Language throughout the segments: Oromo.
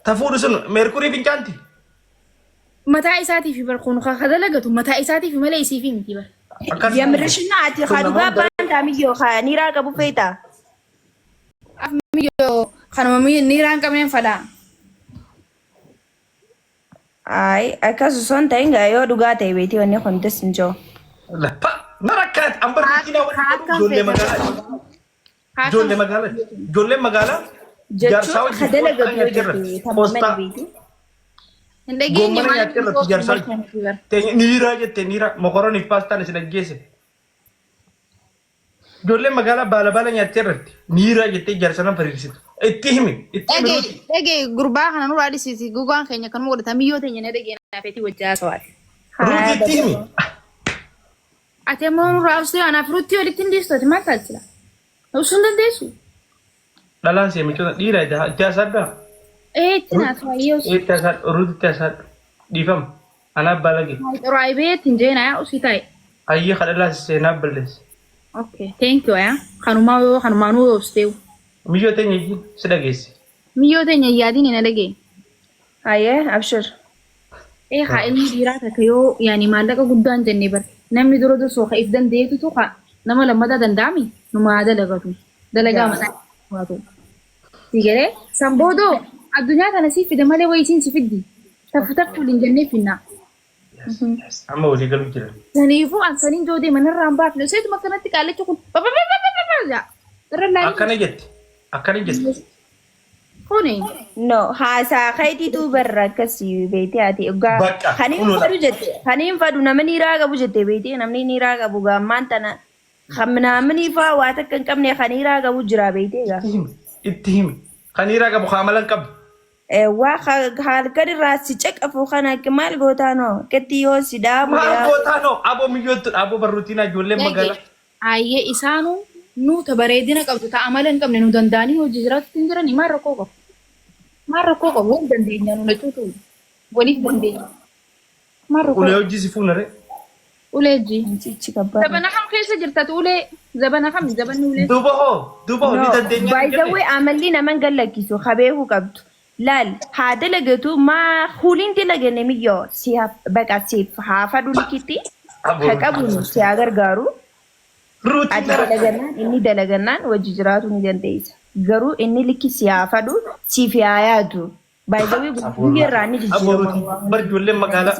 تفور سن ميركوري فينجانتي متى إساتي في برخون خذ لقته متى إساتي في ملايسي في متى بر يا مرشنا عتي خدوها بان تاميو خانيرا كابو فيتا أفميو خانم مي نيران كمين فدا أي أكاسو سون تينغا يو دوغاتي بيتي وني خنتس نجو لا با نركات أمبر كينا جولة مقالة جاتشو خدل لقته تماما بيتي ndegeni Gomana ya terra tijar sal. Nira je tenira macaroni pasta ne sinagese. Jolle magala bala bala ya terra. Nira je tijar sana parisit. Ittihimi. Dege gurba kana nuru adi sisi gugan kenya kan mo da miyo tenya ne dege na feti wajja sawat. Ruti ittihimi. Ate mo nuru ausi ana frutti oli tindisto te makaltila. Usunda desu. Dalan se mito nira ja sadda. Tina tayos. Tasad ruti tasad. Difam. Ana balagi. Raibe tinjena ya usitai. Ayye khadala se nables. Okay, thank you ya. Kanuma nu osteu. Mijo tenya ji sidagese. Miyo tenya yadi ne na dege. أيه أبشر Ha ilmi dirata kayo yani malaka guddan jenne bar. Namni duro do so khaif dan deetu to kha. Nama lamada dandami. Numa ada lagatu. Dalaga mata. Wato. Tigere sambodo الدنيا كان سيف ده مالي ويسين سيفدي تفتح لين جنة فينا أما ولي قلب كده سنيفو عن سنين جودي من الرامبات لو سيد ما كانت تقال تقول بابا لا ترى لا أكاني جت هوني no hasa khayti tu barra kasi beeti ati uga khanin fadu namni raga bujete beeti namni ni raga buga mantana khamna mani fa wata kan kamne khani raga bujra beeti ga ittihimi khani raga bukhamalan kab wa khal kadi rasi cek afu khana kemal gotano ketiyo sidabu mal gotano abo miyot abo barutina jolle magala ayye isanu nu tabaredina qabtu ta amalan qabne nu dandani ho jijrat tindiran marako ko won dandenya nu letutu woni dandenya marako ule jisi funare uleji cici kabar zabana kham khisa jirtat ule zabana kham zaban ule dubaho ni dandenya by the way amalina man gallaki so khabehu qabtu لال هذا لقيته ما خولين دي لقينا ميو سيها بقى سيف حافظوا لكتي حكابون سياغر غارو أدي دلقنا إني دلقنا وججراتو نجنديس غارو إني لكي سيافادو سيفي آياتو بايزاوي بغير راني جيجيرو برجولي مقالة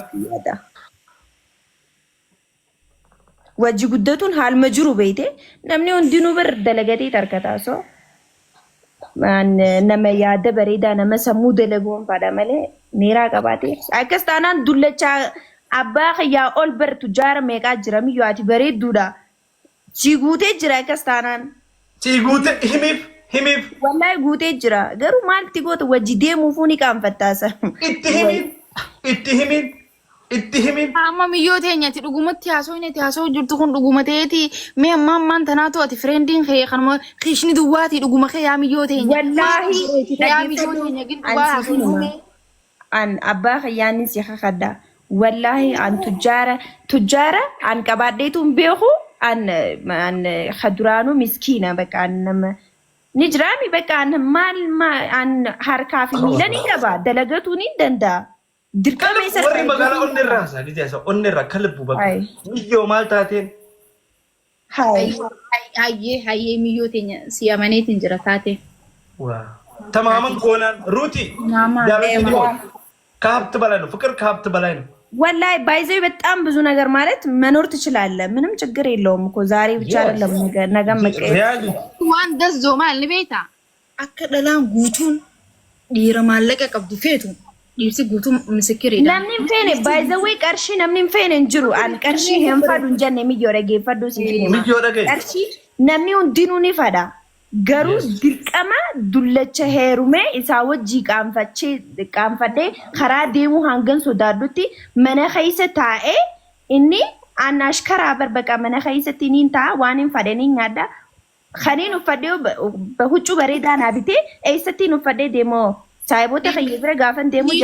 وجي قدتون حال مجرو بيتي نمني اندينو بر دلقاتي تركتاسو nama yaada bareedaa nama sammuu dalaguun fadha malee miiraa qabaate akkas taanaan dullacha abbaa kiyyaa ol bar tujaara meeqaa jira miyyoo ati bareedduudha si guutee jira akkas taanaan si guute himiif wallahi guutee jira garuu maalti goota wajji deemuufuu ni qaanfattaasa itti himin amma miyyoo teenyatti dhugumatti haasoo jirtu kun dhugumateeti mee ammaan tanaatu ati friendiin kee kanuma kishni duwwaati dhuguma kee yaa miyyoo teenya wallahi yaa miyyoo teenya gidduwaa hafuun an abbaa kiyyaan si kakadda wallahi an tujjaara an qabaadheetuun beeku an khaduraanu miskiina bakka an nama ni jiraami bakka an maal an harkaa fi miila ni qaba dalagatu ni danda'a dirqama isa warri magaalaa onnerraa isaa gidee onnerraa kalbu bakka miyyoo maal taateen hayyee miyyoo teenya si amaneetiin jira taate tamaaman koonaan ruuti jaallatanii ከሀብት በላይ ነው ፍቅር ከሀብት በላይ ነው ወላሂ ባይዘው በጣም ብዙ ነገር ማለት መኖር ትችላለህ ምንም ችግር የለውም እኮ ዛሬ ብቻ አይደለም ነገ መቀየር ዋን ደዞ ማል ቤታ አከደላን ጉቱን ዲራ ማለቀ ቀብዱ ፌቱ ዲርሲ ጉቱ ምስክር ይዳ namni fene ባይዘው ቀርሺ namni fene እንጅሩ አን ቀርሺ ሄምፋዱ እንጀን የሚዮረጌ ፈዱ የሚዮረጌ ቀርሺ namni hundinuu ni fada garuu dirqama dullacha heerume isaa wajjii qaanfadhee karaa deemuu hangan sodaaddutti mana keessa taa'ee inni anaash karaa barbaqa mana keessatti niin ta'a waan hin fadhanii nyaadha kaniin uffadhee huccuu bareedaa naa bitee eessattiin uffadhee deemoo saayibota kiyya bira gaafan deemuu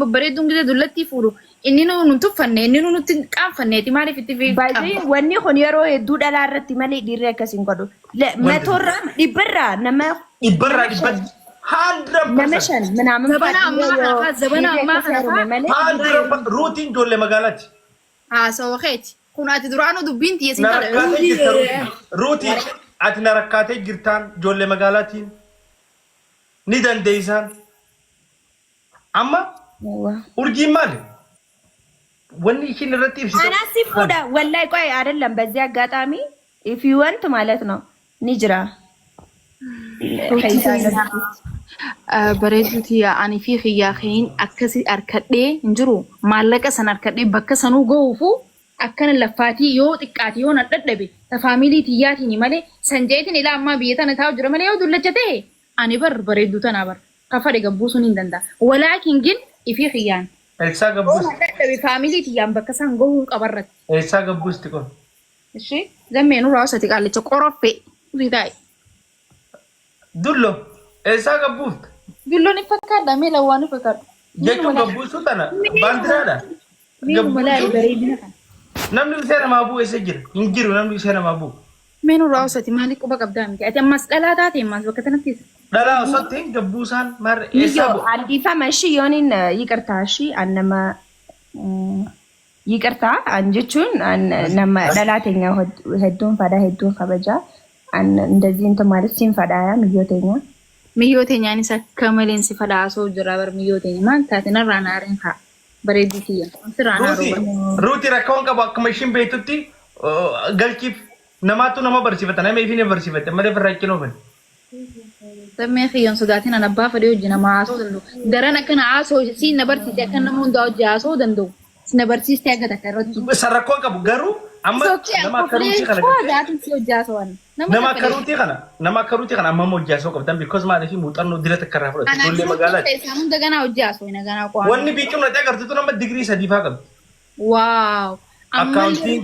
babbareedduun gide dullatti fuudhu inni nu tuffanne inni nu nutti qaanfanneeti maaliif itti fi Baay'ee wanni kun yeroo hedduu dhalaa irratti malee dhiirri akkasiin godhu. Meetorraa dhibbarraa nama Ibarra ibar. nama 100%. shan minaamin Zabana ammaa kana Ruutiin ijoollee magaalaati. haasawaa keeti kun ati duraanuu dubbiin xiyyeessin Na rakkaatee jirta Ruutii. Ati na rakkaatee jirtaan ijoollee magaalaatiin ni dandeeysan. Amma urjiin maali? Wanni ishiin irratti ibsitu. Anasi fuudha wallahi ቆይ አይደለም በዚህ አጋጣሚ if you want ማለት ነው ንጅራ bareeduuti ani fi xiyyaa keen akkasi arkadhee hin jiru maallaqa san arkadhee bakka sanuu ga'uufu akkana laffaatii yoo xiqqaati yoo nan dadhabe ta faamilii tiyyaatiin malee sanjeetiin ilaa ammaa biyya tana taa'u jira malee yoo dullacha ta'e ani bareedduu tanaa kafade gabbuu sun hin danda'a walaakin gin ifi xiyyaan Eessaa gabbuusti. dadhabe faamilii tiyyaan bakka san ga'uu qabarratti Eessaa gabbuusti kun. ishee zammeen irraa osati qaalicha qoroffee utii taa'e Dullo. Eessaa gabbuusti. dulloon fakkaadha mee lawwaan fakkaadha Jechuun gabbuusuu tana baandiraadha. meenu malaa bareedina kana Namni ishee namaa bu'u eessa jira? Hin jiru namni ishee namaa bu'u. meenu irraa osati maaliif quba qabdaa miti ati ammas dhalaa taate ammas bakka tanatti Dhalaa osotti gabbuusaan maarra eessaa Yo, bu'u? አዲፋማ እሺ yonin ይቅርታ እሺ አነማ ይቅርታ አንጀቹን አነማ ለላተኛ ሄዱን ፈዳ ሄዱን ከበጃ አን እንደዚህ እንትን ማለት ሲንፈዳያ ምዮተኛ miyyootenyaanis akka maleen si fadhaasoo jira bar miyyooteenya maal taate narraa naareen haa bareedduu kiyya sirraa naaroo Ruutii rakkoon qabu akkuma ishiin beektutti galchiif namaatu nama barsiifata nama ifiin barsiifate malee barraachinoo bane. sammee kiyyoon sodaatiin an abbaa fadhee hojii nama haasoo danda'u daran akkana haasoo si na barsiiste akka nama hundaa hojii haasoo danda'u si na barsiiste akka takka irratti Rakkoon qabu garuu amma nama akka ruutii kana sodaatiin si hojii haasoo nama akka ruutii kana amma hojii haasoo qabdan because maaliif muuxannoo dila takka irraa fudhate ijoollee magaalaati. Isaan hunda ganaa hojii haasoo ina ganaa qo'aa. Wanni biicuun natti agarsiisu nama digirii 3 faa qabdi. Waaw. Akkaawuntiin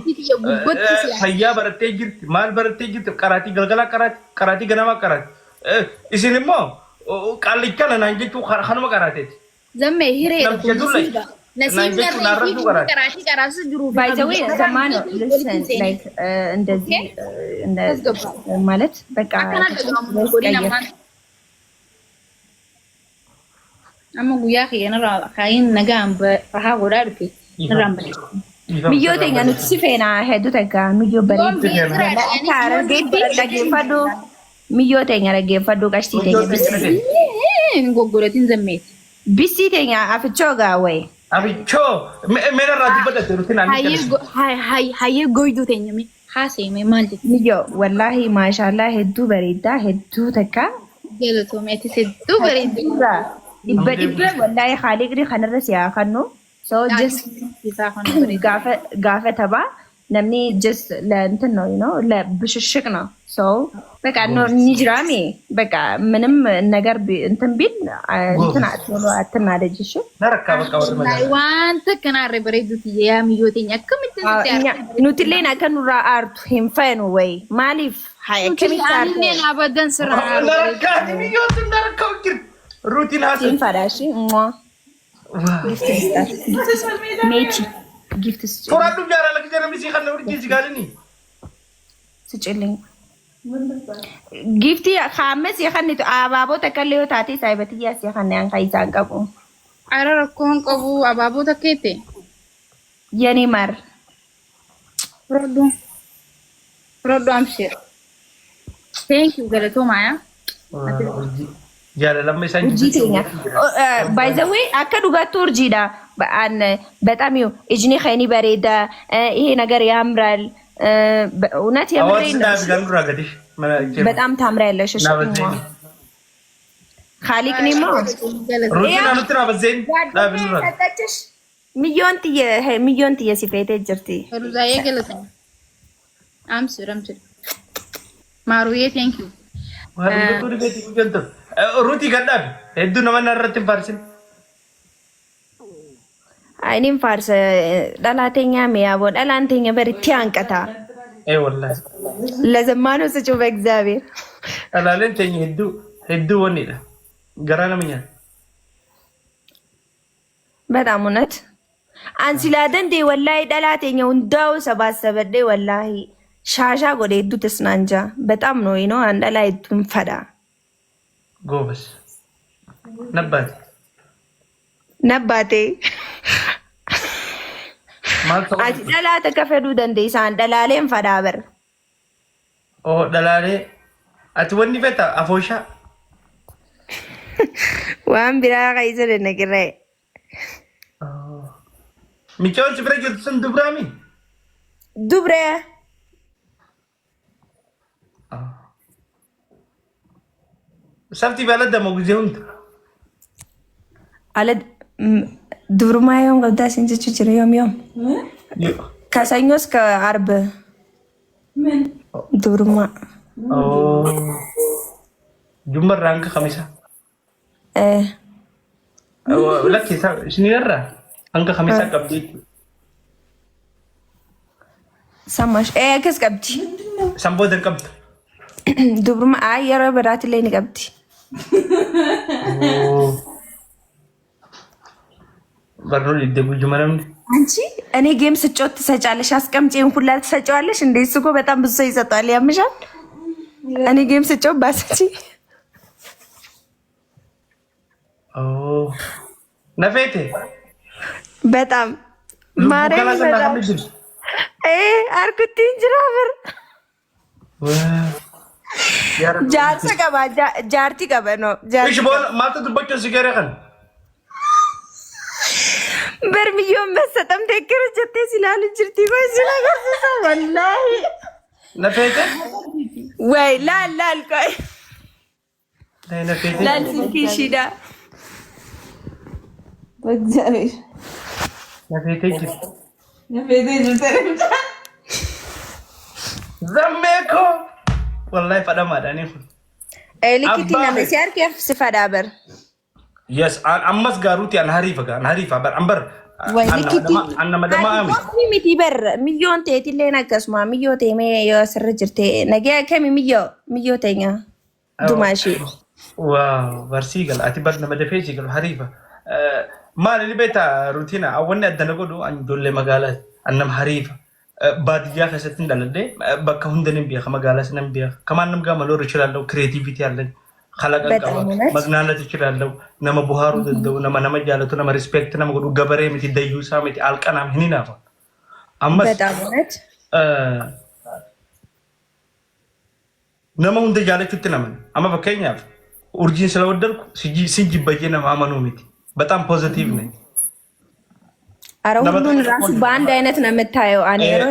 fayyaa barattee jirti maal barattee jirti qaraatii galgalaa qaraatii ganamaa qaraati. Isin immoo qaallicha naan jechuu kanuma qaraateeti. Zammee hiree Namticha dulle. nasiibni irratti qaraatii qaraasu jiru. by the way ዘማኑ listen like እንደዚህ ማለት በቃ amma guyyaa kiyyanirraa kaayin nagaan rahaa godhaa dhufe irraan bade. ምዮተኛ nuti si feena hedduu takka miyyoo bareedu argeetti dhaggeeffadhu miyyoo teenya dhaggeeffadhu qashtii teenya bisii goggoratiin zammeeti. bisii teenya afichoo gaawwaye Abichoo meera irraa dubbadate ruutiin aannan hayyee goyduu teenyame haaseeme maal jetti miyyoo wallaahi maashaallah hedduu bareeddaa hedduu takka galatoome atis hedduu bareeddu. dhibba wallaahi haaliqni kanarra siyaa kannu so just isaa kan bareedu. gaafa taphaa namni just ለእንትን ነው you know ለብሽሽቅ ነው so በቃ ni jiraame በቃ ምንም ነገር እንትን ቢል እንትን አትሎ አትናደጅ እሺ narakkaa bakka warri magaalaa. wanta kanarra bareeduuti yaa miyyoo teenya akkamitti nuti illee akka nurraa aartu hin feenu wayi maaliif akkamitti aartu Anneen abadan sirraa Narakkaati biyyoota narakkaa jirti. Ruutiin haasa'e. siin fadha እሺ meeti gift Furaadhuuf jaalala akka jedhamni si kan urjii si gaalinii. ስጭልኝ ጊፍቲ ካመስ የኸኒቱ አባቦት ከለዮ ታቲ ሳይበትያስ የኸኒ አንካይሳን ቀቡ ara rakkoon qabu abaaboo takkeette የኔ ማር frodhu amshir thank you galatoomaa Jaalalama isaan ኡርጂቴኛ ባይ ዘ ዌይ አከ ዱጋቱ ኡርጂዳ በአን በጣም ይው እጅኒ ኸኒ በሬዳ ይሄ ነገር ያምራል እውነት የምሬን በጣም ታምራለሽ እሺ خالقني ما مليون تيه سيفيتي جرتي ruzaayee galatoomaa amshir maaruuyee thank you Ruutii gadhaabi. Hedduu nama narratti hin faarsin. አይኒም ፋርስ ዳላተኛ ሚያቦ ዳላንተኛ በርቲ አንቀታ Wallaahi. ለዘማኑ ስጩ በእግዚአብሔር Alaaleen teenya hedduu wanniidha. Garaa nama nyaata. በጣም እውነት አንሲላደን ዴ ወላሂ ደላቴኛው እንዳው ሰባሰበደ ወላሂ ሻሻ ጎዴ ዱትስ ናንጃ በጣም ነው ነው አንደ ላይ ፈዳ ጎበስ ነባቴ አቲ ደላተ ከፈዱ ደንዴሳ አንደላሌን ፈዳበር ኦ ደላሌ አቲ ወኒ ፈታ አፎሻ ዋን ቢራ ቀይዘለ ነግሬ ሚቻዎች ፍረጅት ስን ዱብራሚ ዱብሬ ሰፍቲ በለደ ሞግዚውንት አለ ዱብሩማዮም ገዳ ሲንጭ ችሬ ዮም ከሰኞ እስከ ዓርብ ምን ዱብሩማ ጁመር ራንክ ኸሚሳ ለኪ ሽኒራ አንከ ኸሚሳ ቀብዲ ሰማሽ ከስ ቀብዲ ሰምቦ ደንቀብት ዱብሩማ አየረ በራት ላይ ንቀብዲ በርኖ ይደጉ ጁመረም አንቺ እኔ ጌም ስጮት ትሰጫለሽ አስቀምጪን ሁላ ትሰጫዋለሽ እንዴ እኮ በጣም ብዙ ሰው ይሰጣል ያምሻል እኔ ጌም ስጮት ባሰጪ ኦ ነፌቴ በጣም ማሬ አርኩቲ እንጅራበር ጃርሰ ቀባ ጃርቲ ቀባ ነው እሺ ቦል ማተ ድበጭ ሲገረኸን በርሚዮን በሰጠም ተከረ ጀቴ ሲላል ጅርቲ ቆይ ሲላገርሳ ወላሂ ነፌቴ ወይ ላል ቆይ ነፌቴ ላል ሲኪሽዳ ወግዛይ ነፌቴ ዘሜኮ ወላሂ ፈዳማ ዳኔ ኤሊኪቲና መሲያር ከፍ ሲፈዳበር yes ammas garuti an harifa bar ambar anna madama ami miti ber milyon te tilena kasma milyo te me yo sirjirte nage kemi milyo tenya dumashi wow varsigal atibar na madafeji gal harifa mal li beta rutina awonna adanagodu an dolle magalat annam harifa badiya kasatin dalade bakka hundanin biya magalas nan biya kamanam ga malor ichilallo creativity allen خلق مغنانات ይችላልው ነመ ቡሃሩ ደው ነመ ጃለቱ ነመ ሪስፔክት ነመ ጉዱ ገበሬ ምት ደዩሳ ምት አልቀናም ህኒናፋ አመስ በጣምነት ነመ እንደ ጃለቹት ነመ አማ በከኛ ኡርጂን ስለወደድኩ ሲጂ በየነ ማመኑ ምት በጣም ፖዚቲቭ ነኝ አራውሉን ራሱ በአንድ አይነት ነው የምታየው አኔሮ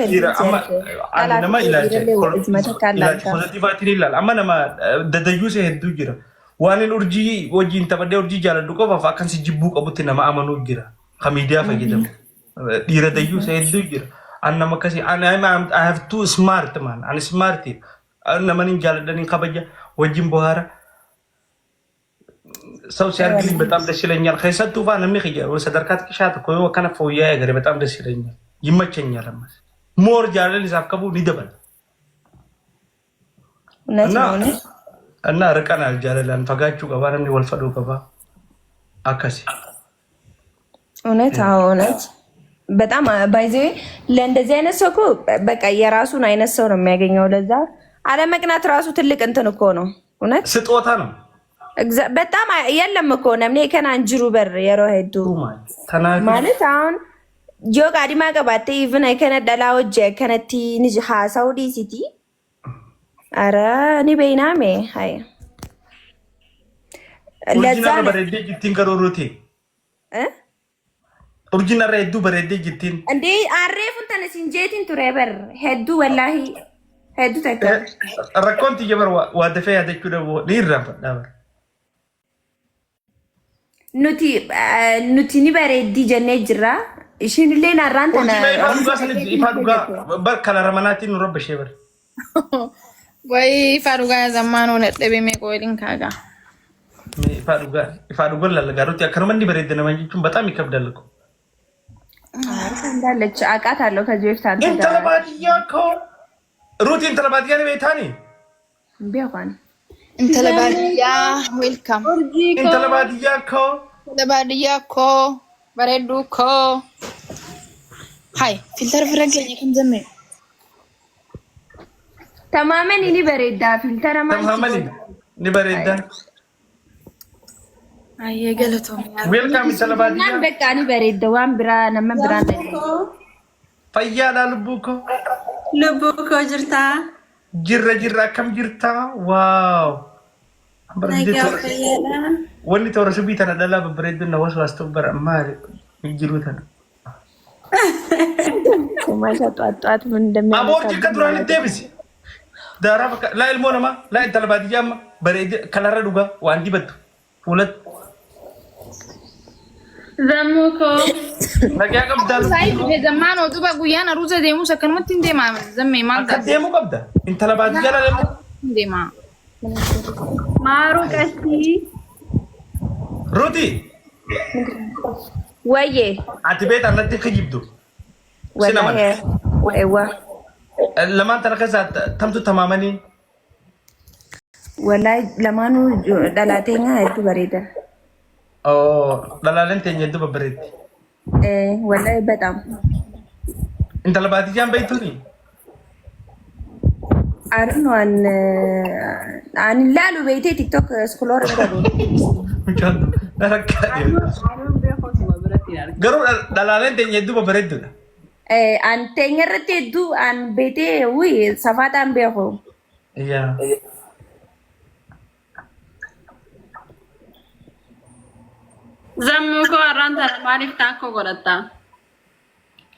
ነማ ኢላጅ ፖዚቲቫቲ ይላል አማ ነማ ደደዩስ ሄዱ ጅራ ዋንን ኡርጂ ወጂን ተበደ ኡርጂ ጃለዱ ቆፋ ፈካን ሲጂቡ ቀቡት ነማ አመኑ ጅራ ከሚዲያ ፈጊደም ይረደዩስ ሄዱ ጅራ አናማ ከሲ አይ ሃቭ ቱ ስማርት ማን አን ስማርት አናማ ኒን ጃለደን ከበጃ ወጂን በኋራ ሰው ሲያርግልኝ በጣም ደስ ይለኛል ከሰጡ ፋን የሚخير ወሰደርካት ቅሻት ኮዮ ከነፈው ያገሬ በጣም ደስ ይለኛል ይመቸኛል ማለት ሞር ጃለል ይሳከቡ ሊደበል እና ረቀናል ጃለላን ፈጋቹ ገባን ወልፈዶ ገባ አካሲ እውነት በጣም ባይዘ ለእንደዚህ አይነት ሰው እኮ በቃ የራሱን አይነት ሰው ነው የሚያገኘው ለዛ አለመቅናት ራሱ ትልቅ እንትን እኮ ነው እውነት ስጦታ ነው በጣም የለም እኮ ነምኔ ከናንጅሩ በር የሮሄዱ ማለት አሁን ጆጋ ዲማ ቀባቴ ኢቭን አይከነ ደላውጀ ከነቲ ንጅ ሳውዲ ሲቲ አረ ኒ በይናሜ ሃይ ለዛ በረዴ ጅቲን ከሮሮቴ ኦሪጂናል ሬዱ በረዴ ጅቲን እንዴ አሬፉን ተነሲንጄቲን ቱሬበር ሄዱ ወላሂ ሄዱ ተከ ረኮንት ይጀበር ዋደፈ ያደቹ ደቦ ሊራፈ ዳበር nuti ni bareeddi jennee jirra ishiinillee narraan tana ifa dhugaa bakka ramanaatiin nu robbashee bar way ifa dhugaa zammaanoo nadhabe mee qoolin kaaga ifa dhugaa lalagarutti akkanuma inni bareedde nama jechuun በጣም ይከብዳል እኮ እንዳለች አውቃታለሁ ከዚህ በፊት አንተ ጋር እንተለባዲያ እኮ ሩት እንተለባዲያ ነው ቤታኒ ቢያኳን እንተለባዲያ ዌልካም እንተለባዲያ እኮ እንተለባዲያ እኮ በሬዱ እኮ هاي فلتر في رجلي كم زمي تماما إني بريدة فلتر ما تماما نبرد هاي قالتهم ويلكم نان تلبادية بكاني بريدة وان برا نما برا فيا لبوكو Lubbuko jirta. جرة كم جرتا واو Nagaa fayyada. wanni toora subii tana dhalaa babbareeddu na wasu waas tubbar maali jiru tana. kumaasha xwaat ምን እንደሚያመጣ Aboortii akka duraan hin deebisi. Daaraa bakka laa ilmoo namaa laa intala baadiyyaa amma bareedee kalarra dhugaa waan dibattu fuulatti. Zammuko. Nagaa qabdaa صحيح في زمان وتبقى قيانا روزة دي موسى كان متين دي ما زمي ما akka deemu qabda intala baadiyyaa laa ilmoo. دي ما Maaru qatti. Ruuti ወዬ ati beet annatti kijibdu. ወላሂ ወይዋ Lamaan tana keessaa tamtu tamaamanii. ወላሂ ለማኑ ዳላቴኛ እቱ በሬዳ Dhalaaleen teenya hedduu babbareetti. ወላሂ በጣም Intala baadiyyaan beektuuni. አርን አን ላሉ ቤቴ ቲክቶክ ስክሮል እንደሉ Garuu dhalaaleen teenya hedduu babbareedduudha. አንተኛ ረቴ አን ቤቴ ውይ ሰፋታን ቤሆ Yaa. Zammuko arraan tana maaliif taakkoo godhatta?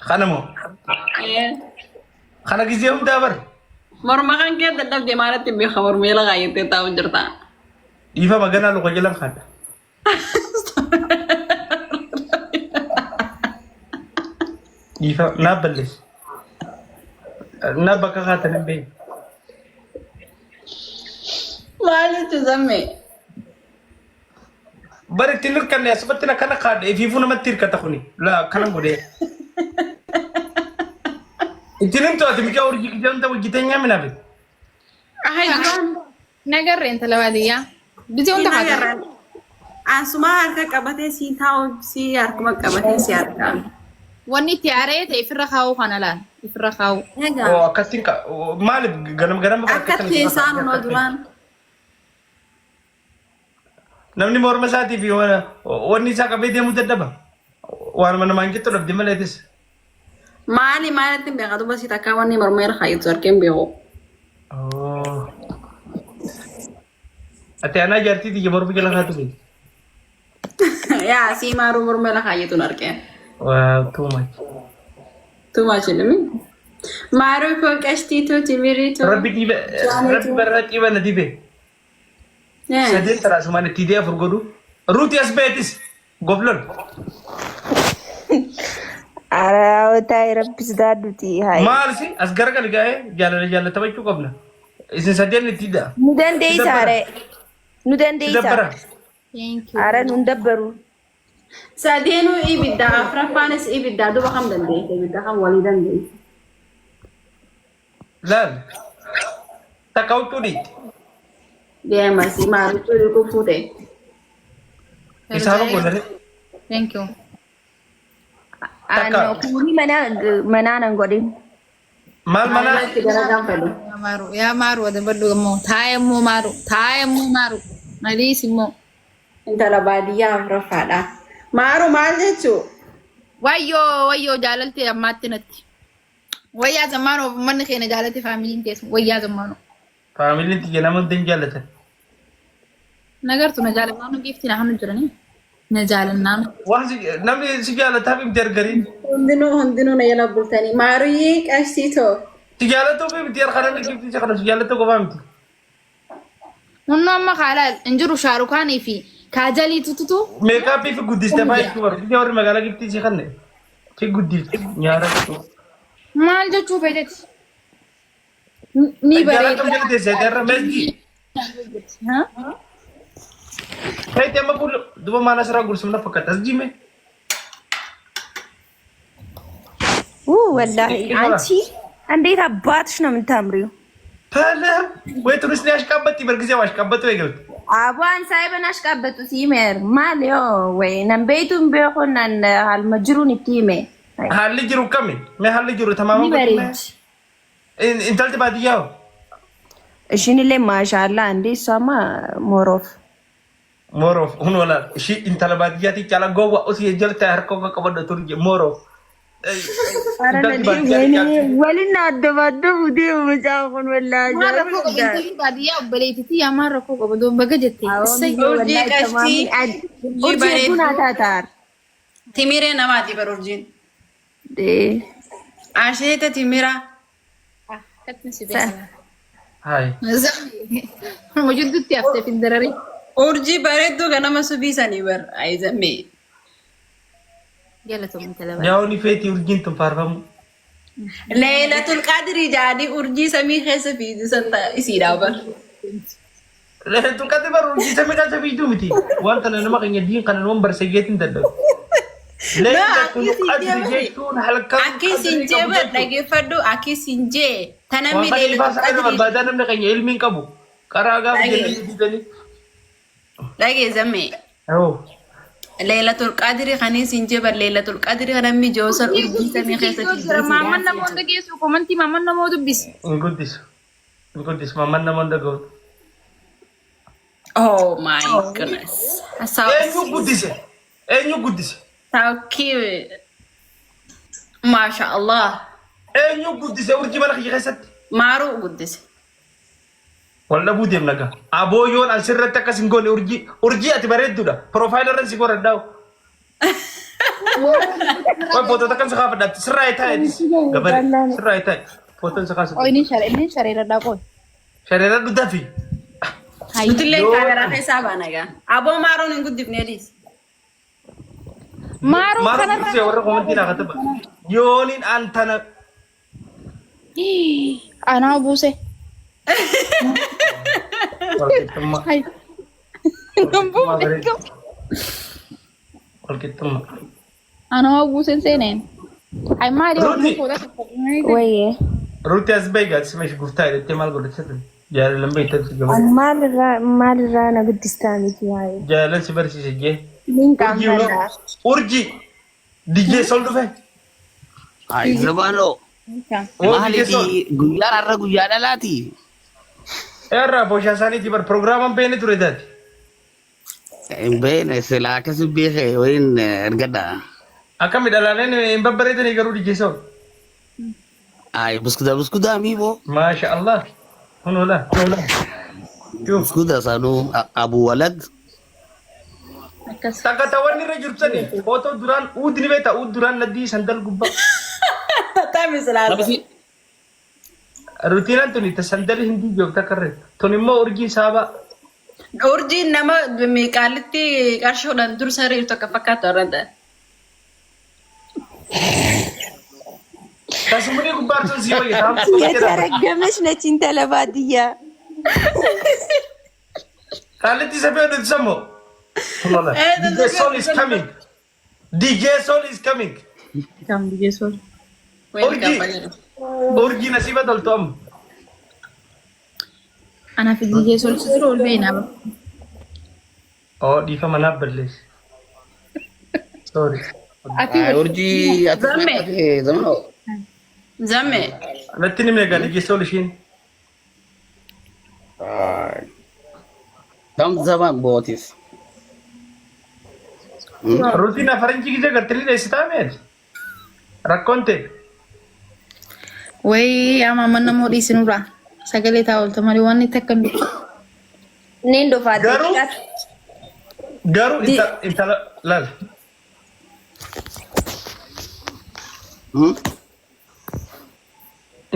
Kana moo kana gizee hundaa bar. Morma kan kee dadhabdee maalitti hin beeka mormee lagaa jettee taa'u jirta. Ifa magana luka jalan kada. Ifa nabalis. Nabaka kata nabe. Maalitti zamme? Bari tinur kan ya seperti nak kana kada. Ifu nama tir kata kuni. La kana mode. Tinur tu ati mikir orang kita kita kita nyam nabe. Ahay jiran. نقر انت لوادية بدي وانت حاجة Asuma harka qabatee si taa'u si harkuma qabatee si harka. واني تياري تي في الرخاو خانا لان في الرخاو Egaa Oh akasin ka malib ganam ganam. akka teessaan noo duraan. Namni morma isaatiif wanni isaa qabee deemuu dadhaba. Waanuma namaan jettu dhabdi maleetis. Maalitti hin beeka duba si takkaa wanni mormee lagaa jettu harkeen beeku. Ati anaa jaartii tiyya mormi jala kaatu beekti. Yaa si maaruu mormee lagaa jettuun harkeen. Wow, too much. Too much ilmi. Maaruu koo qashtiitu timiriitu. Rabbi barra dhiiba na dibe. Sadeen taraa sumaan itti idee afur godhu. Ruuti as beetis. Goblon. አራውታይ ረብስ ዳዱቲ ሃይ Maal si as garagal gaa'ee jaalala taphachuu qabna. Isin sadeen itti hidhaa. ኑደንዴይ ሳሬ ኑደንዴይ ሳሬ Dabbara. ثانك يو አረ ኑንደበሩ Sadeenuu ibidda afuraffaanis ibidda duba kam dandeesse ibidda kam walii dandeesse. Laal. Takka huccuu dhiitti. Deema si maaruu curii kufuute. Isaanuu godhani. ثانك يو አኖ ኩኒ መናነን ጎዲን Maal manaa. Itti garagaan fedhu. يا مارو هذا بدو مو تايمو مارو ناليس مو Intala baadiyyaa afuraffaadha. Maaruu maal jechuu? ويو جالتي اماتنتي ويا زمانو من خينا جالتي فاميلين تيس ويا زمانو Faamiliin tiyya nama hundi hin jaallatan. نغرتو نجال نانو جيفتي نحن جراني نجال نانو Waan namni si jaallataaf himti argariin. Hundinuu na jala bultanii. Maaruyyii qashtiitoo. Si jaallatuu fi miti harka namni giftii isa kana si jaallatuu qofaa miti. منو ما خالد انجرو شاروكاني في كاجالي توتو Meekaappii fi guddistee fa'aa itti baru. Biyya warri magaalaa giftii si kanne. Si guddifte nyaara. مال جو تشوف ايدك ني Jaallattuu بريد jalli teessee irra meesgi. ها Kayti amma kun duba maal asirraa gursumna fakkaata as jime. ወላሂ አንቺ እንዴት አባትሽ ነው የምታምሪው? Taala ወይ turisni ashqabbatti bargisee ashqabbatu eegaltu. አቧን ሳይበን አሽቃበጡ ሲሜር ማል ዮ ወይ ነን ቤቱን ቢሆን ነን አልመጅሩን ይቲሜ Haalli jiru kami? Mee haalli jiru Ni tamaama bareechi. intalti baadiyyaa hoo? Ishiinillee maashaallah andi isama moroof. Moroof hun wala ishii intala baadiyyaati cala gowwa osii jalta harka qabadha turje moroof. Waliin adda-addabu deemu mucaa kun wallaahi. Maal rakkoo qabu intalli baadiyyaa obboleettiitii yaa maal rakkoo qabu doon baga jettee. Urjii qashtii. Urjii bunaa taataar. Timiree namaati bar urjiin. Asheeta timira. Akkatti si beekama. Hai. Nama jidduutti haftee findarari. Urjii bareedduu ganama subiisanii bar ayizamee. Galatoomuu intala baadiyyaa. Yaa'uni feetii urjiin tun faarfamu. Leelatul qadri jaanii urjii samii keessa fiigisan isiidhaa bar. Leelatul qadri bar urjii samii keessa fiigduu miti. Wanta nama keenya diin kana nama barsiigeetiin dadhabu. Leelatul qadri jechuun halkan. Akkisiin jee bar dhageeffadhu akkisiin jee. Tanamni Waan leelatul kana qadri. barbaadaa namni keenya ilmiin qabu. Karaa gaafa jedhanii diidanii. Dhageeffamee. Leelatul qadri kaniisiin jee bar leelatul qadri kanamni joosan urjii samii keessa fiigisan. Maamman namoota geessu komantii maamman namoo dubbisi. Hin guddisu. Hin guddisu mamman nama dhaga'u. Oh my goodness. Eenyu guddise? Eenyu guddise? So cute. Masha Allah. Eenyu guddise urjii mana kiyya keessatti? Maaruu guddise. Wal dhabuu deemna gaa. Abooyoon asirratti akkas hin goone urjii ati bareedduudha. Proofaayilarra si godhadhaa. Way footota kan si kaafadhaatti sirraa taa'e gabare sirraa taa'e footoon si kaasatu. Inni shareeradhaa qoy. Shareera duddaa fi. Nutillee kaameraa keessaa baana gaa. Aboo maaruun hin guddifneedis. Maaruu Maaruu kanarra. guddisee warra komantii naa kataba. Yooniin antana. Anaa buuse. Walqixxummaa. Hai. Walqixxummaa bareedu. Walqixxummaa. Anaa buuseen seeneen. Hai maali Ruuti. Wayye. Ruuti as beekaa simeesh guftaa jedhattee maal godhachatu? Jaalalan beektan si gabare. Maalirraa na guddistaa miti waa'ee. Jaalan si barsiise jee. Niin qaanfadhaa. Urjii. Dijjee sol dhufe. Ay, Zabano. Mahali di guyyaa har'a guyyaa dhalaati. Irraa booshaa isaaniitii bar pirogiraamaan beene ture taati. Hin beekne silaa akkasii beekee waliin ergadha. Akkami dhalaaleen hin babbareedanii garuu dijjee sol. Ay, buskuda amiibo. Maasha Allah. Kunuula. Buskuda sanuu abu walad. Akkas. Takka ta'wan irra jirtanii footoo duraan uud ni beekta uud duraan laddii sandal gubbaa. Taami silaasa. Namasi Rutiinaan tuni sandal hindi joogta karre. Tun immoo urjii saabaa. Urjiin nama qaalitti qarshoodhaan dursa hiriirtu akka fakkaatu irratti. Kasumuni gubbaan sun sii wayya taa'amtu. Yattaraggamesh nach intala baadiyyaa. Kaalitti isa beeku sammoo. Kunuula. DJ Sol is coming. DJ Sol is coming. Kam dijeesol. Urjii nasiiba toltu amma. Anaaf dijeesol si ture ol beeknaa. Oh, dhiifama naaf balleessi. Sorry. Ati urjii Zamme. Zamano. Zamme. Natti ni meeqa DJ Sol ishiin. Kam zaman bootis. Rutiina faranjii gija gartanii dheessitaa meeti. Rakkoon ta'e. wayii ama mana namoo dhiisinurraa sagalee taa oolta malee waan itti akkam bitu. Niin dhufaate. Garuu intala laal.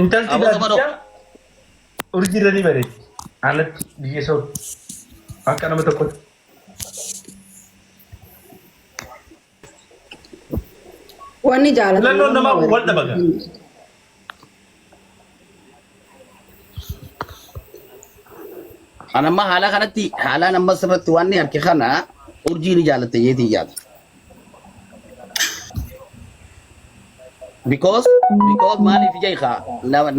Intalti baadiyyaa urjii irra ni bareedi. Alatti biyya soor. Akka nama tokkotti. Wanni jaalatu. Filannoon namaa wal dhabaga. Anamma haala kanatti haala nama sirratti waan harki kana urjii ni jaalatte jeetii yaada. Because maaliif jeeqa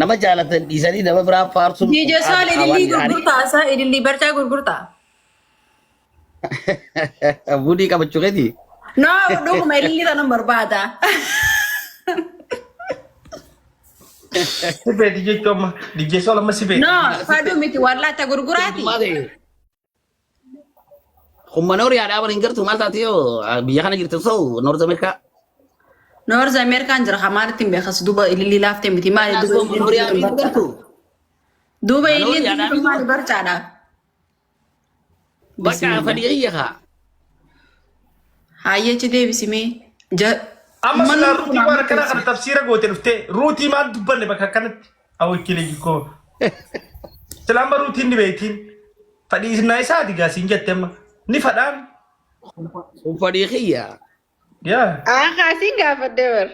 nama jaalatan dhiisanii nama biraa faarsuun. DJ Sol idilii gurgurtaa isaa idilii barcaa gurgurtaa. Budii qabachuu keeti. No, dhuguma idilii sana barbaada. سيبه دي جي توما دي جي سولا ما سيبه No, fadu miti walla ta gurgurati. Kuma nori ada apa ingkar tu mata tio biya kana girtu so North America. North America anjir khamar tim be khas Dubai ili lafte miti mali Dubai. Nori ada ingkar tu. Dubai ili mali barcada. Baca apa dia iya kak? Haye chide bisimi. Ja اما سلا روتي وانا كان اخذ تفسيره قلت له روتي ما تبني بك كانت او كيليكو سلام روتي ني بيتين فدي نايسا دي غاسين جتم ني فدان Sumpah dia iya. يا khasi ga fadewer.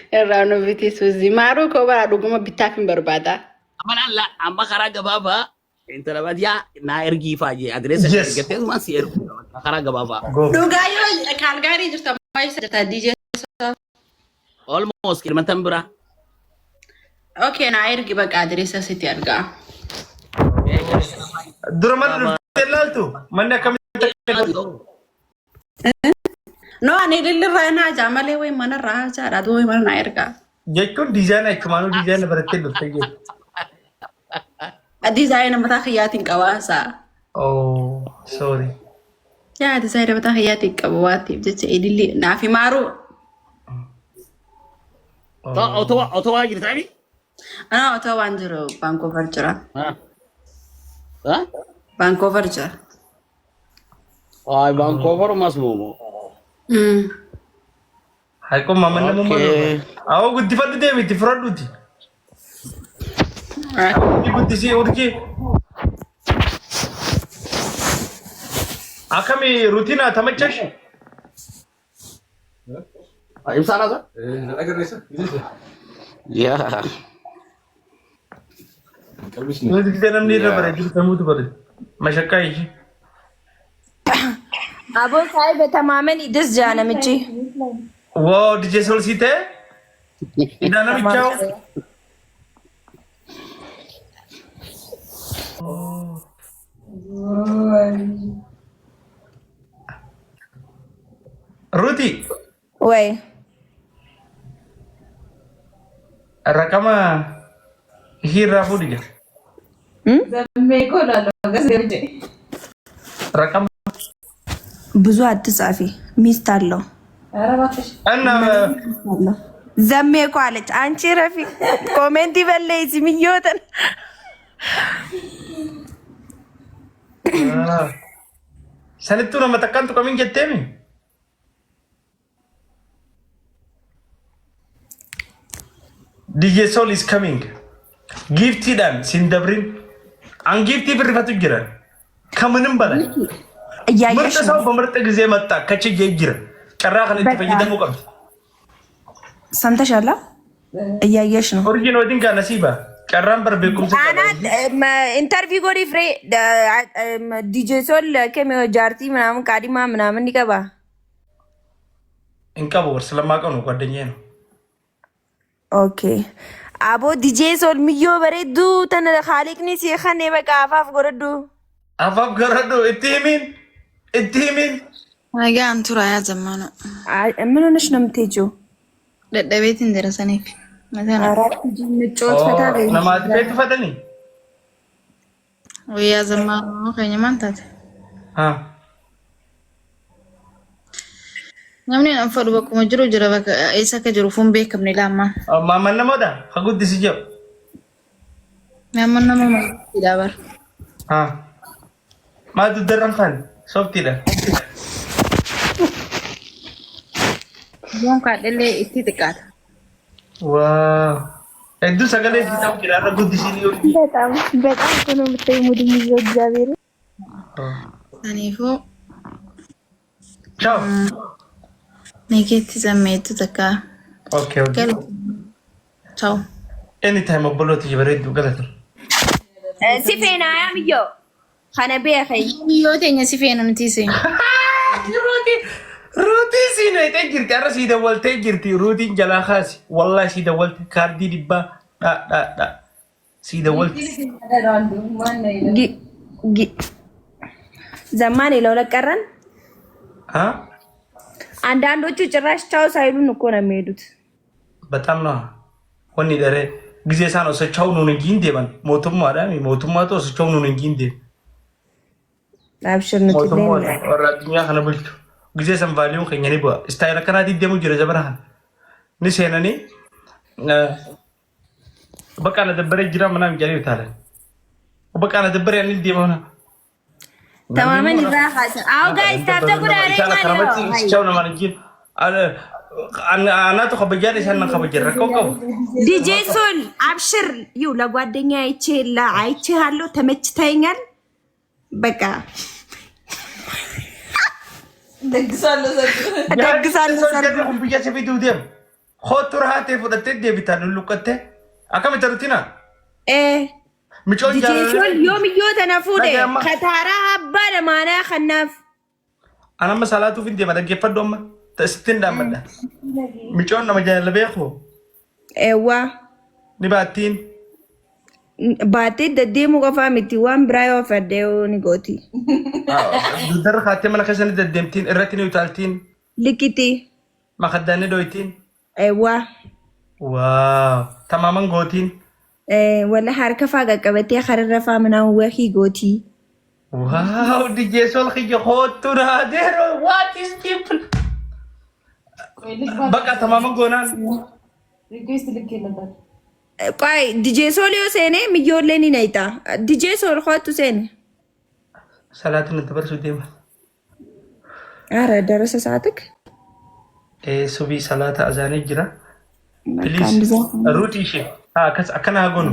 Erano biti suzi maru ko ba duguma bitafin barbada. Aman Allah, amba karaga baba. Inta dapat ya na ergi faji adres Yes. gete masih ergi karaga baba. Dugayo kalgari jirta mai sa DJ. Almost Kilimantan bra. Okay, na ergi bak adresa siti arga. درمان تلالتو من كم No, ani lilli rana jamale we mana raja radu we mana erga. يكون ديزاين كمانو ديزاين برتلو تيجي Design mata khiyatin kawasa. او سوري Ya design mata khiyatin kawati jeche idili na fi maru. Auto lagi tadi? Ana auto wanjuro Vancouver jira. Hah? Vancouver jira. Ay Vancouver mas momo. هيكون ما من مو او قد فد ديمي تفردوتي قد سي وركي اكمي روتينا تمچش Ayo sana kan? Ya. ودي كده مني ربره دي تموت برد مشكاي ابو صاحب تماما يدس جانا مچي واو دي جي سولسيته اذا انا ميچاو روتي وي الرقم هي رافودي رقم ብዙ አትጻፊ ሚስት አለው انا ዘሜ እኮ አለች አንቺ ረፊ ኮሜንት ይበለይ ሲሚዮተን سنتو لما تكنتو كمين جتيمي DJ Soul is coming. Gifty dan sindabrin. Ang gifty berifatu jiran. Kamenem balai. እያየሽ ምርጥ ሰው በምርጥ ጊዜ መጣ ከችዬ ይጅር ጨራ ከነ ተፈይደሙ ቀም ሰምተሻላ እያየሽ ነው ኦሪጂን ወዲን ጋር ነሲባ ጨራን በርቤኩም አና ኢንተርቪው ጎዲ ፍሬ ዲጄ ሶል ከመ ጃርቲ ምናምን ቃዲማ ምናምን ይገባ እንቀበው ስለማቀው ነው ጓደኛዬ ነው ኦኬ አቦ ዲጄ ሶል ሚዮ በሬዱ ተነ ኻሊቅኒ ሲኸኔ በቃ አፋፍ ጎረዱ እትሚን Nagaan tura ya zamana. ምን ሆነሽ ነው የምትሄጂው Daddabeetiin deresaniif. አራት ጅንጮት ፈታ በይ ነማት ቤት ፈተኒ Guyyaa zamana keenya maal taate? Namni an fadhu bakkuma jiru jira bakka eessa akka jiru fuun beekamne laammaan. ማመን ነሞዳ ከጉድ ሲጀው Naamman nama maalidhaa bar. ማዱ ደረን ፋን ሶፍቲዳ Yoon kaadhellee itti xiqqaata. ዋው እዱ ሰገሌ ሲታው ኪራራ ጉድ ሲሊዮ በጣም በጣም እኮ ነው የምትይው ሙድ የሚይዘው እግዚአብሔር Kanaafuu ቻው negeetti zammeettu takka. ኦኬ ኦኬ Galu. Ciao. ኤኒ ታይም ኦቦሎት ይበረዱ ገለተ ሲፌና ያምዮ ከነ ቤኸይ Yoo teenya si feena nuti isin. روتي سينا تجرتي أنا سيدا والت تجرتي روتي جلا خاسي والله سيدا والت كاردي دبا لا سيدا والت ዘማኔ ለሁለት ቀረን ها አንዳንዶቹ ጭራሽ ቻው ሳይሉን እኮ ነው የሚሄዱት በጣም ነው wanni daree gizee isaan osoo nuun hin deeman mootummaadhaan mootummaatu osoo nuun hin deeman. Abshir nuti mootummaa warra addunyaa kana bulchu gizee san vaaliyuun keenya ni bu'a. Istaayila kanaatiin deemuu jira jabarahan ni seenanii bakka na dabbaree jira manaan jedhee utaalan. Bakka na dabbaree ani deemana. Tamamen irraa haasa. Aw guys taabta gudaalee maali? Ciao nama nijin. Ana to kabajaan isaan na kabajaan rakkoo qabu. DJ Sol abshir ዩ ለጓደኛ አይቼሃለሁ ተመችተኛል በቃ ደግሳለሁ ሰርግ ብያ ሰፊቱ ደም ሆቱ ረሃቴ ፉደቴ ደቢታን ሉቀቴ አከም ተሩቲና DJ Sol ዮምዮ ተነፉደ ከታራ አባ ለማና ከናፍ አና መሳላቱ ፊንዴ መደገፈዶማ ተስቲን ዳመዳ ምጮን ነው መጀለበይኹ ኤዋ ኒባቲን baatee deddeemuu qofaa miti waan biraa yoo fadde ni gooti. Darra kaatee mana keessatti deddeemtiin irratti ni utaaltiin. Likiti. Makaddaanni dhoytiin. Eewwa. Waaw tamaaman gootiin. Wala harka faa qaqqabatee kararra faa minaan wahii gooti. Waaw DJ Sol xiyya hootu raadeero what is people. Bakka tamaaman goonaan. Request likkee nabad. ቆይ ዲጄ ሶል ዮሴኔ ሚዮሌኒ ነይታ ዲጄ ሶል ሆቱ ሴኔ ሰላትን ተበርሱ ደማ አረ ደረሰ ሰዓትክ ሱቢ ሰላታ አዛኔ ጅራ ፕሊዝ ሩቲ ሺ ከስ አከና አጎኑ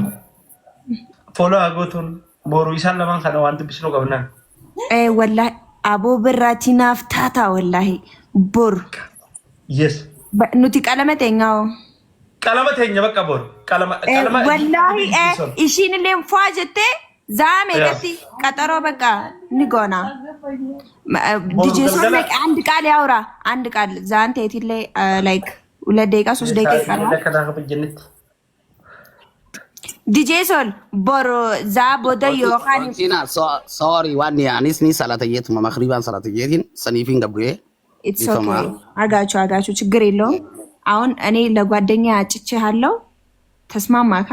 ፎሎ አጎቱን ቦሩ ይሳን ለማን ካለ ዋንት ቢስኖ ቀብና ወላሂ አቦ ብራቲና ፍታታ ወላሂ ቦር yes ኑቲ ቀለመተኛው ቀለመተኛ በቃ ቦር ወላሂ እሺን ለም ፏጀቴ ዛሜ ገቲ ቀጠሮ በቃ ንጎና ዲጄ ሶል አንድ ቃል ያውራ አንድ ቃል ዛንተ የቲለ ላይክ 2 ደቂቃ 3 ደቂቃ ይቀራል ዲጄ ሶል ቦሮ ዛ ቦደ ዮሐን ሶሪ ዋኒ አኒስ ኒ ሰላተየት መግሪባን ሰላተየቲን ሰኒፊን ገብሬ ኢትስ ኦኬ አጋቹ ችግር የለውም አሁን እኔ ለጓደኛ አጭቼሃለሁ ተስማማካ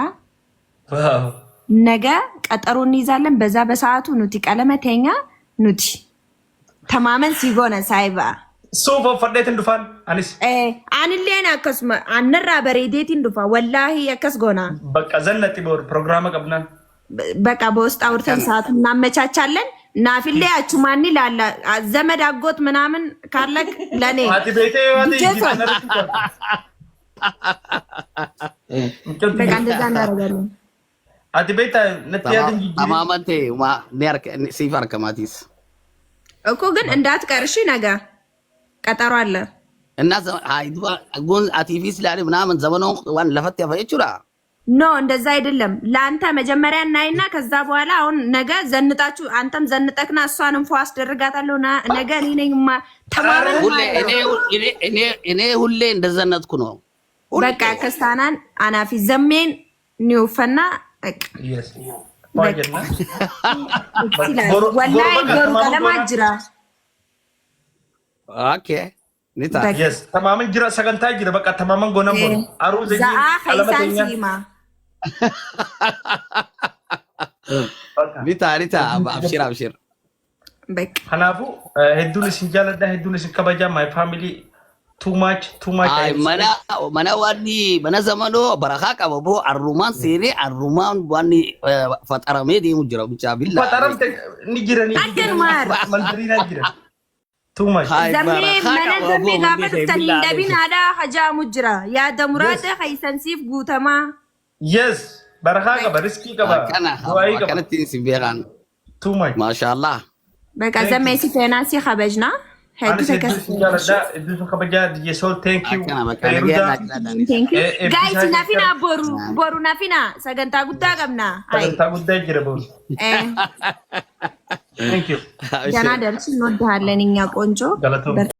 ነገ ቀጠሮ እንይዛለን በዛ በሰዓቱ ኑቲ ቀለመተኛ ኑቲ ተማመን ሲጎነ ሳይባ ሶፎ ፈደት እንዱፋን አንስ አንሌና ከስማ አንራ በሬዴት እንዱፋ ወላሂ ያከስ ጎና በቃ ዘነጥ ቦር ፕሮግራም ቀብና በቃ በውስጥ አውርተን ሰዓቱ እናመቻቻለን ናፊሌ አቹ ማን ይላል ዘመድ አጎት ምናምን ካለክ ለኔ አቲ ቤቴ ዋቲ በቃ እንደዛ እናደርጋለን አቲ ቤታ ነጥያድን ጂጂ ተማመንቴ ማ ኒያርክ ሲፋር ከማቲስ እኮ ግን እንዳትቀርሺ ነገ ቀጠሮ አለ እና አይዱ ጎን አቲቪስ ላይ ምናምን ዘመኑ ዋን ለፈት ያፈይቹራ ኖ እንደዛ አይደለም ላንተ መጀመሪያ እናይና ከዛ በኋላ አሁን ነገ ዘንጣችሁ አንተም ዘንጠክና እሷንም ፏ አስደርጋታለሁ ነገ እኔ ነኝማ ተማመን እኔ ሁሌ እንደዘነጥኩ ነው በቃ ከስታናን አናፊ ዘሜን ኒውፈና በቃ yes ዋጀና ወላሂ ገሩ ቀለማጅራ ኦኬ ኒታ yes tamaman jira saganta jira baka tamaman gonan bon aru zai ቀለማተኛ ኒታ አብሽር በቃ hanafu heddun isin jaalladha heddun isin kabaja my family too much ay mana wani mana zamano baraka qababo arruman sene arruman wani fatarame de mujra bicha billah fataramte ni jira ni adan mar mandrina jira too much زمي من زمي قابل تاني دبين هذا حاجة مجرى يا دمرات خيسنسيف قوتما yes baraka ka riski ka ba kana tinsi began too much ما شاء الله بقى زمي سيفناسي خبجنا هدو تكس هدو خبجا دي سول thank you thank you guys نافينا بورو نافينا سغنتا غدا قمنا سغنتا غدا جرا بورو thank you جانا درس نودሃለን እኛ ቆንጆ